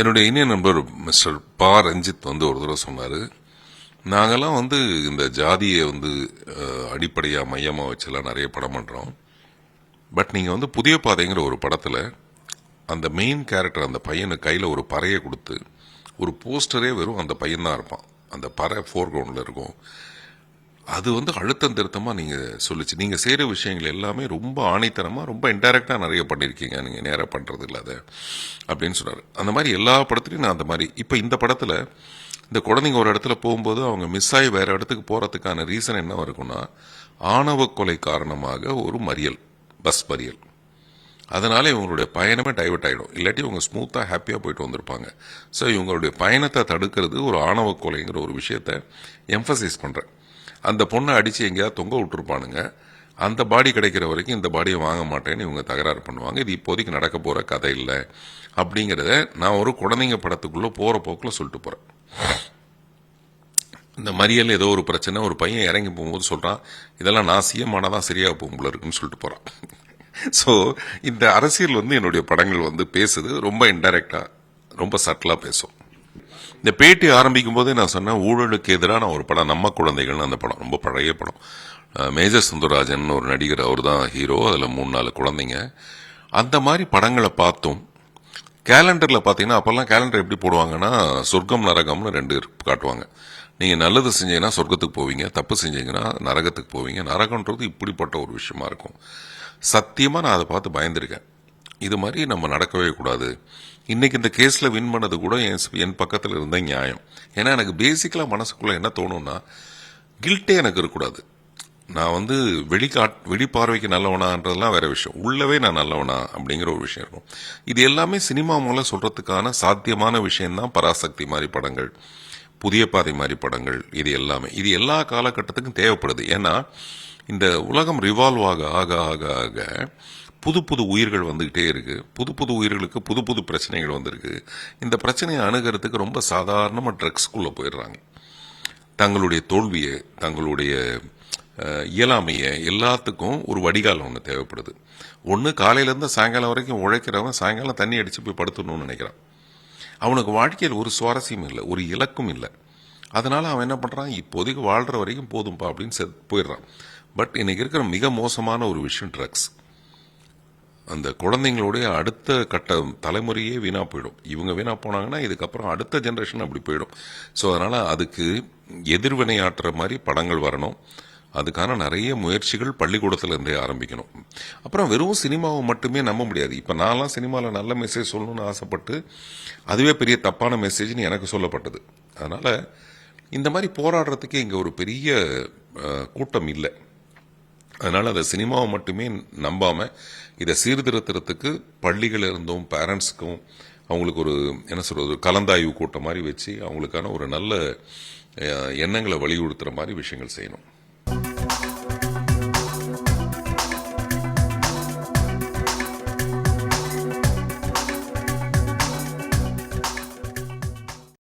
என்னுடைய இனிய நண்பர் மிஸ்டர் பா ரஞ்சித் ஒரு தடவை சொன்னார், நாங்கெல்லாம் இந்த ஜாதியை அடிப்படையாக மையமாக வச்செல்லாம் நிறைய படம் பண்ணுறோம். பட் நீங்கள் புதிய பாதைங்கிற ஒரு படத்தில் அந்த மெயின் கேரக்டர் அந்த பையனுக்கு கையில் ஒரு பறையை கொடுத்து ஒரு போஸ்டரே வெறும் அந்த பையன் தான் இருப்பான், அந்த பறை ஃபோர் கிரவுண்டில் இருக்கும். அது அழுத்தம் திருத்தமாக நீங்கள் சொல்லிச்சு. நீங்கள் செய்கிற விஷயங்கள் எல்லாமே ரொம்ப ஆணித்தனமாக ரொம்ப இன்டைரக்டாக நிறைய பண்ணியிருக்கீங்க, நீங்கள் நேராக பண்ணுறது இல்லாத அப்படின்னு சொன்னார். அந்த மாதிரி எல்லா படத்துலையும் நான் அந்த மாதிரி இப்போ இந்த படத்தில் இந்த குழந்தைங்க ஒரு இடத்துல போகும்போது அவங்க மிஸ் ஆகி வேறு இடத்துக்கு போகிறதுக்கான ரீசன் என்ன இருக்குன்னா, ஆணவ கொலை காரணமாக ஒரு மறியல், பஸ் மறியல். அதனால இவங்களுடைய பயணமே டைவர்ட் ஆகிடும். இல்லாட்டி இவங்க ஸ்மூத்தாக ஹாப்பியாக போயிட்டு வந்திருப்பாங்க. ஸோ இவங்களுடைய பயணத்தை தடுக்கிறது ஒரு ஆணவ கொலைங்கிற ஒரு விஷயத்தை எம்ஃபசைஸ் பண்ணுறேன். அந்த பொண்ணை அடித்து எங்கேயாவது தொங்க விட்டுருப்பானுங்க. அந்த பாடி கிடைக்கிற வரைக்கும் இந்த பாடியை வாங்க மாட்டேன்னு இவங்க தகராறு பண்ணுவாங்க. இது இப்போதைக்கு நடக்க போகிற கதை இல்லை அப்படிங்கிறத நான் ஒரு குழந்தைங்க படத்துக்குள்ளே போகிற போக்கில் சொல்லிட்டு போகிறேன். இந்த மறியல் ஏதோ ஒரு பிரச்சனை, ஒரு பையன் இறங்கி போகும்போது சொல்கிறான், இதெல்லாம் நான் சிஎம் ஆனாதான் சரியாக போகும் போல இருக்குன்னு சொல்லிட்டு போகிறான். ஸோ இந்த அரசியல் என்னுடைய படங்கள் பேசுது, ரொம்ப இன்டைரக்டாக ரொம்ப சட்டிலாக பேசும். இந்த பேட்டி ஆரம்பிக்கும் போதே நான் சொன்னேன், ஊழலுக்கு எதிரான ஒரு படம் நம்ம குழந்தைகள்னு. அந்த படம் ரொம்ப பழைய படம். மேஜர் சுந்தரராஜன் ஒரு நடிகர், அவர் தான் ஹீரோ. அதில் 3-4 குழந்தைங்க. அந்த மாதிரி படங்களை பார்த்தோம். கேலண்டரில் பார்த்தீங்கன்னா அப்போல்லாம் கேலண்டர் எப்படி போடுவாங்கன்னா, சொர்க்கம் நரகம்னு 2 காட்டுவாங்க. நீங்கள் நல்லது செஞ்சீங்கன்னா சொர்க்கத்துக்கு போவீங்க, தப்பு செஞ்சீங்கன்னா நரகத்துக்கு போவீங்க. நரகன்றது இப்படிப்பட்ட ஒரு விஷயமா இருக்கும். சத்தியமாக நான் அதை பார்த்து பயந்துருக்கேன். இது மாதிரி நம்ம நடக்கவே கூடாது. இன்னைக்கு இந்த கேஸில் வின் பண்ணது கூட என் பக்கத்தில் இருந்த நியாயம். ஏன்னா எனக்கு பேசிக்கலாக மனசுக்குள்ளே என்ன தோணும்னா, கில்ட்டே எனக்கு இருக்கக்கூடாது. நான் வெளிப்பார்வைக்கு நல்லவனான்றதுலாம் வேற விஷயம், உள்ளவே நான் நல்லவனா அப்படிங்கிற ஒரு விஷயம் இருக்கும். இது எல்லாமே சினிமா மூலம் சொல்றதுக்கான சாத்தியமான விஷயம்தான் பராசக்தி மாதிரி படங்கள், புதிய பாதை மாதிரி படங்கள். இது எல்லா காலகட்டத்துக்கும் தேவைப்படுது. ஏன்னா இந்த உலகம் ரிவால்வ் ஆக ஆக ஆக ஆக புது புது உயிர்கள் வந்துகிட்டே இருக்கு. புது புது உயிர்களுக்கு புது புது பிரச்சனைகள் வந்திருக்கு. இந்த பிரச்சனையை அணுகிறதுக்கு ரொம்ப சாதாரணமாக ட்ரக்ஸ்குள்ளே போயிடுறாங்க. தங்களுடைய தோல்வியை, தங்களுடைய இயலாமையை எல்லாத்துக்கும் ஒரு வடிகால் ஒன்று தேவைப்படுது. ஒன்று காலையிலேருந்து சாயங்காலம் வரைக்கும் உழைக்கிறவன் சாயங்காலம் தண்ணி அடித்து போய் படுத்துடணும்னு நினைக்கிறான். அவனுக்கு வாழ்க்கையில் ஒரு சுவாரஸ்யம் இல்லை, ஒரு இலக்கும் இல்லை. அதனால அவன் என்ன பண்ணுறான், இப்போதைக்கு வாழ்கிற வரைக்கும் போதும்பா அப்படின்னு போயிடுறான். பட் இன்னைக்கு இருக்கிற மிக மோசமான ஒரு விஷயம் ட்ரக்ஸ். அந்த குழந்தைங்களுடைய அடுத்த கட்ட தலைமுறையே வீணா போயிடும். இவங்க வீணா போனாங்கன்னா இதுக்கப்புறம் அடுத்த ஜென்ரேஷன் அப்படி போயிடும். ஸோ அதனால அதுக்கு எதிர்வினையாற்றுற மாதிரி படங்கள் வரணும். அதுக்கான நிறைய முயற்சிகள் பள்ளிக்கூடத்திலிருந்தே ஆரம்பிக்கணும். அப்புறம் வெறும் சினிமாவை மட்டுமே நம்ப முடியாது. இப்போ நான்லாம் சினிமாவில் நல்ல மெசேஜ் சொல்லணும்னு ஆசைப்பட்டு அதுவே பெரிய தப்பான மெசேஜ்னு எனக்கு சொல்லப்பட்டது. அதனால இந்த மாதிரி போராடுறதுக்கு இங்கே ஒரு பெரிய கூட்டம் இல்லை. அதனால அதை சினிமாவை மட்டுமே நம்பாம இதை சீர்திருத்தத்துக்கு பள்ளிகள் இருந்தும் பேரண்ட்ஸுக்கும் அவங்களுக்கு ஒரு என்ன சொல்றது கலந்தாய்வு கூட்டம் மாதிரி வச்சு அவங்களுக்கான ஒரு நல்ல எண்ணங்களை வலியுறுத்துற மாதிரி விஷயங்கள் செய்யணும்.